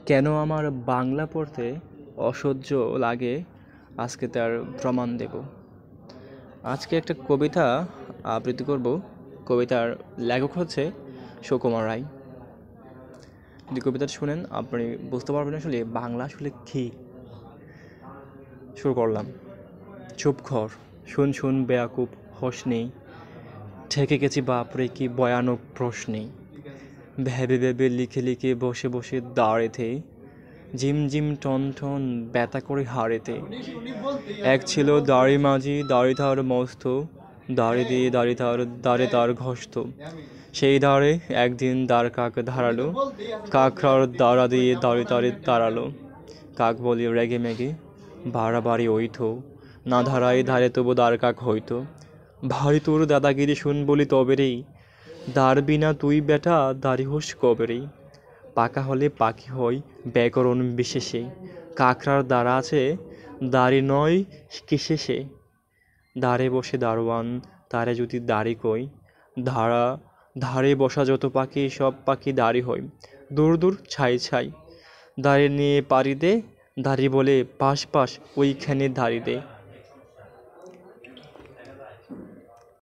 কেন আমার বাংলা পড়তে অসহ্য লাগে, আজকে তার প্রমাণ দেব। আজকে একটা কবিতা আবৃত্তি করব। কবিতার লেখক হচ্ছে সুকুমার রায়। যদি কবিতাটা শুনেন আপনি বুঝতে পারবেন আসলে বাংলা আসলে কী। শুরু করলাম। চুপ ঘর, শুন শুন বেয়াকুব হোস নেই, ঠেকে গেছি বাপরে কি ভয়ানক প্রশ্নে, ভেবে ভেবে লিখে লিখে বসে বসে দাঁড়েতে, ঝিম ঝিম টন টন ব্যথা করে হাড়েতে। এক ছিল দাড়ি মাঝি, দাড়ি তার মস্ত, দাড়ি দিয়ে দাড়ি তার ঘষ্ট। সেই দাঁড়ে একদিন দাঁড় কাক ধারালো, কাকড়ার দাঁড়া দিয়ে দাড়ি তারে তাড়ালো। কাক বলি রেগে মেগে, বাড়াবাড়ি ওইঠো, না ধারায় ধারে তবু দাঁড় কাক হইতো। ভারী তোর দাদাগিরি শুন বলি তবেরেই, দাঁড়বি না তুই বেটা দাড়ি হোস কবেরেই। পাকা হলে পাখি হয় ব্যাকরণ বিশেষে, কাকড়ার দ্বারা আছে দাড়ি নয় কিসে সে। দাঁড়ে বসে দারোয়ান তারে যদি দাড়ি কই, ধারা ধারে বসা যত পাখি সব পাখি দাড়ি হয়। দূর দূর ছাই ছাই, দাড়ি নিয়ে পাড়ি দে, দাড়ি বলে পাশ পাশ ওইখানে দাড়ি দে।